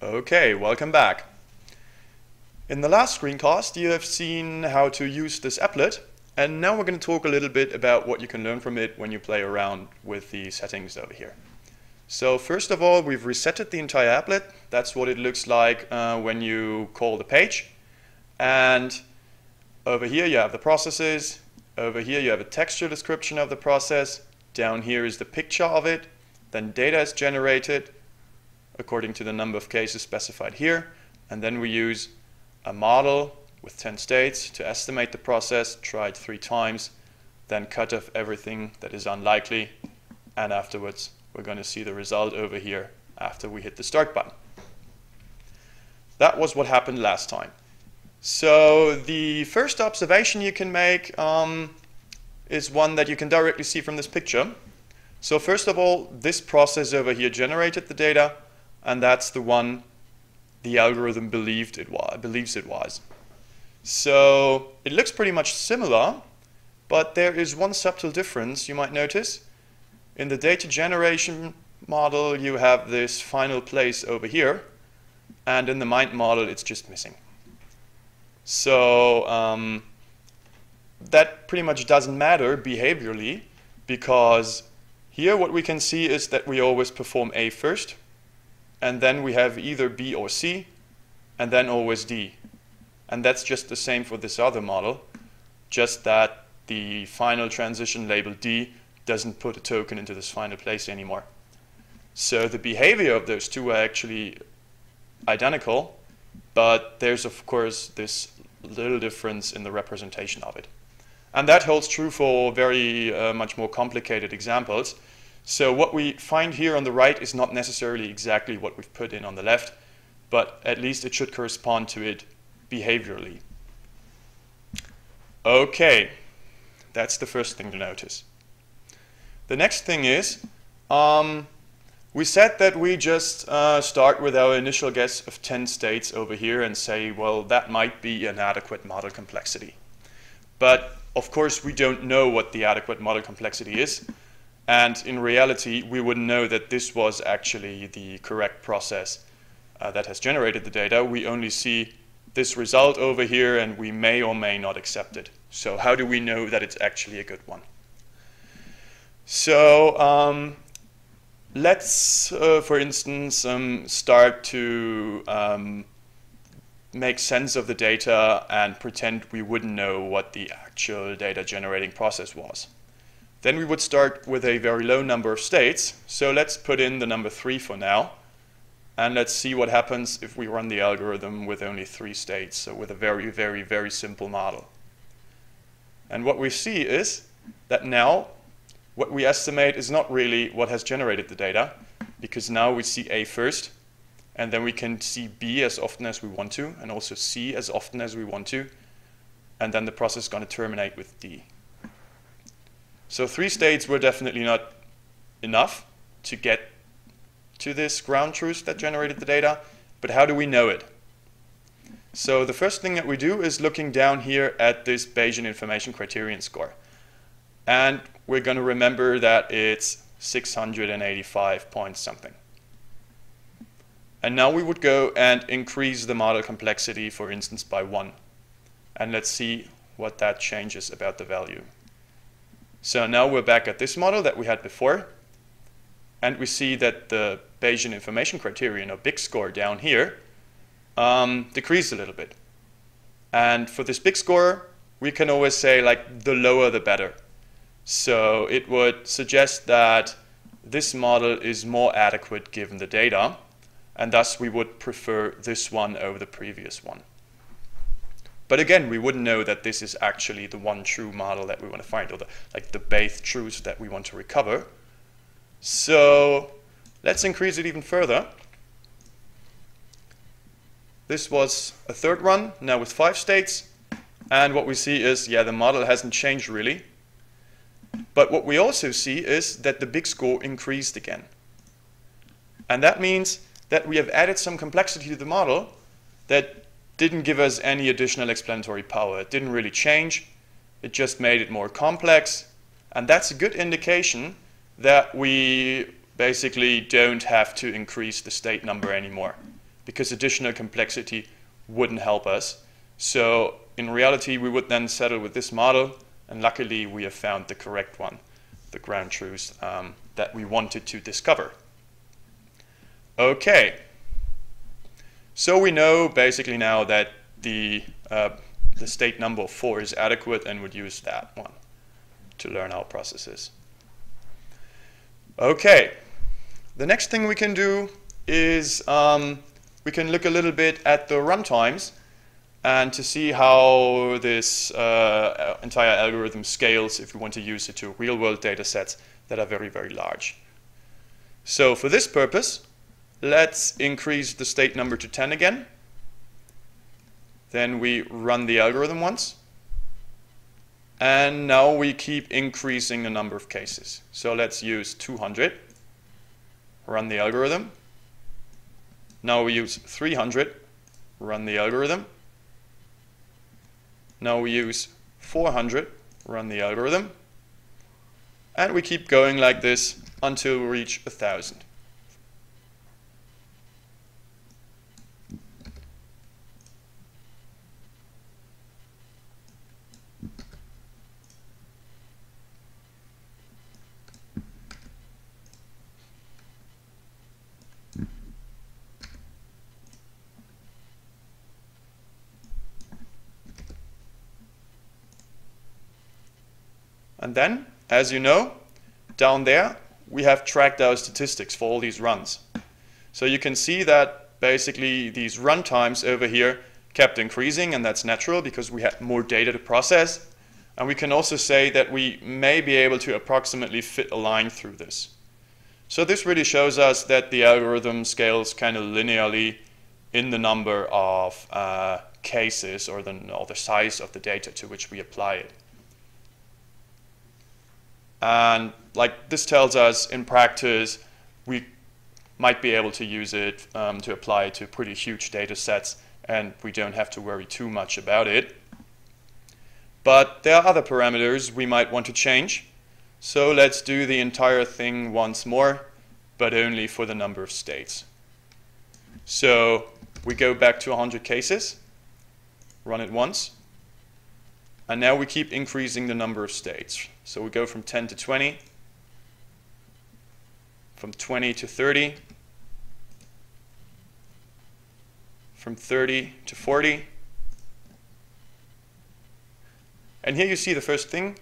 Okay, welcome back. In the last screencast, you have seen how to use this applet, and now we're going to talk a little bit about what you can learn from it when you play around with the settings over here. So first of all, we've resetted the entire applet. That's what it looks like when you call the page. And over here you have the processes. Over here you have a textual description of the process. Down here is the picture of it. Then data is generated according to the number of cases specified here, and then we use a model with 10 states to estimate the process, try it 3 times, then cut off everything that is unlikely, and afterwards we're going to see the result over here after we hit the start button. That was what happened last time. So the first observation you can make is one that you can directly see from this picture. So first of all, this process over here generated the data, and that's the one the algorithm believes it was. So it looks pretty much similar, but there is one subtle difference you might notice. In the data generation model, you have this final place over here, and in the mind model, it's just missing. So that pretty much doesn't matter behaviorally, because here what we can see is that we always perform A first, and then we have either B or C, and then always D. And that's just the same for this other model, just that the final transition label D doesn't put a token into this final place anymore. So the behavior of those two are actually identical, but there's of course this little difference in the representation of it. And that holds true for very much more complicated examples. So what we find here on the right is not necessarily exactly what we've put in on the left, but at least it should correspond to it behaviorally. Okay, that's the first thing to notice. The next thing is, we said that we just start with our initial guess of 10 states over here and say, well, that might be an adequate model complexity. But of course, we don't know what the adequate model complexity is. And in reality, we wouldn't know that this was actually the correct process that has generated the data. We only see this result over here, and we may or may not accept it. So how do we know that it's actually a good one? So let's, for instance, start to make sense of the data and pretend we wouldn't know what the actual data generating process was. Then we would start with a very low number of states. So let's put in the number 3 for now. And let's see what happens if we run the algorithm with only 3 states, so with a very, very, very simple model. And what we see is that now what we estimate is not really what has generated the data, because now we see A first, and then we can see B as often as we want to, and also C as often as we want to, and then the process is going to terminate with D. So 3 states were definitely not enough to get to this ground truth that generated the data, but how do we know it? So the first thing that we do is looking down here at this Bayesian information criterion score. And we're going to remember that it's 685 point something. And now we would go and increase the model complexity, for instance, by 1. And let's see what that changes about the value. So now we're back at this model that we had before, and we see that the Bayesian information criterion, or big score down here, decreased a little bit. And for this big score, we can always say, like, the lower the better. So it would suggest that this model is more adequate given the data, and thus we would prefer this one over the previous one. But again, we wouldn't know that this is actually the one true model that we want to find, or the Bayes truth that we want to recover. So let's increase it even further. This was a third run, now with 5 states. And what we see is, yeah, the model hasn't changed really. But what we also see is that the big score increased again. And that means that we have added some complexity to the model that didn't give us any additional explanatory power. It didn't really change. It just made it more complex. And that's a good indication that we basically don't have to increase the state number anymore. because additional complexity wouldn't help us. So in reality, we would then settle with this model, and luckily we have found the correct one, the ground truth that we wanted to discover. Okay, so we know basically now that the state number of 4 is adequate, and would use that one to learn our processes. Okay, the next thing we can do is we can look a little bit at the runtimes and to see how this entire algorithm scales if we want to use it to real-world data sets that are very, very large. So for this purpose, let's increase the state number to 10 again. Then we run the algorithm once. And now we keep increasing the number of cases. So let's use 200, run the algorithm. Now we use 300, run the algorithm. Now we use 400, run the algorithm. And we keep going like this until we reach 1,000. And then, as you know, down there, we have tracked our statistics for all these runs. So you can see that basically these run times over here kept increasing, and that's natural because we had more data to process. And we can also say that we may be able to approximately fit a line through this. So this really shows us that the algorithm scales kind of linearly in the number of cases or the size of the data to which we apply it. And like this tells us in practice, we might be able to use it to apply it to pretty huge data sets, and we don't have to worry too much about it. But there are other parameters we might want to change. So let's do the entire thing once more, but only for the number of states. So we go back to 100 cases, run it once. And now we keep increasing the number of states. So we go from 10 to 20, from 20 to 30, from 30 to 40. And here you see the first thing.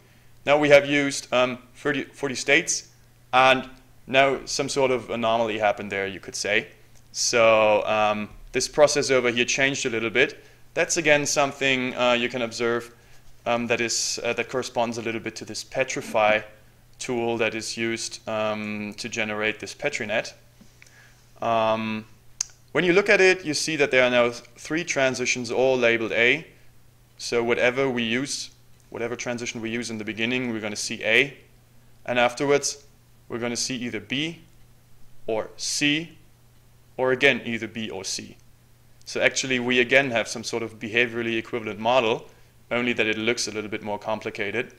Now we have used 40 states, and now some sort of anomaly happened there, you could say. So this process over here changed a little bit. That's again something you can observe that corresponds a little bit to this Petrify tool that is used to generate this PetriNet. When you look at it, you see that there are now 3 transitions, all labeled A. So whatever transition we use in the beginning, we're going to see A. And afterwards, we're going to see either B or C, or again, either B or C. So actually, we again have some sort of behaviorally equivalent model, only that it looks a little bit more complicated.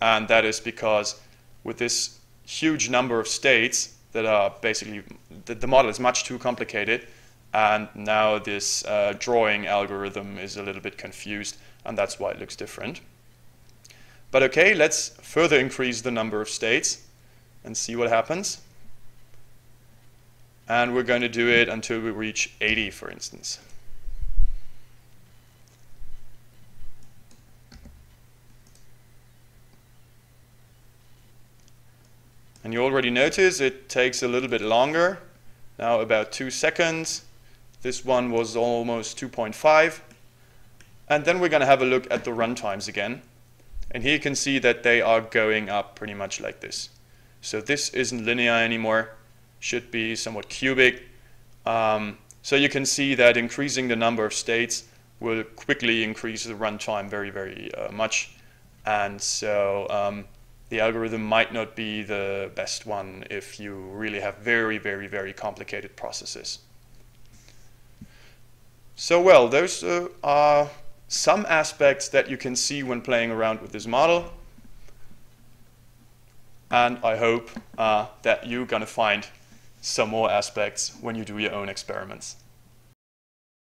And that is because with this huge number of states that are basically, the model is much too complicated, and now this drawing algorithm is a little bit confused, and that's why it looks different. But okay, let's further increase the number of states and see what happens. And we're going to do it until we reach 80, for instance. And you already notice it takes a little bit longer, now about 2 seconds. This one was almost 2.5. And then we're going to have a look at the runtimes again. And here you can see that they are going up pretty much like this. So this isn't linear anymore, should be somewhat cubic. So you can see that increasing the number of states will quickly increase the runtime very, very much. And so the algorithm might not be the best one if you really have very, very, very complicated processes. So well, those are some aspects that you can see when playing around with this model. And I hope that you're going to find some more aspects when you do your own experiments.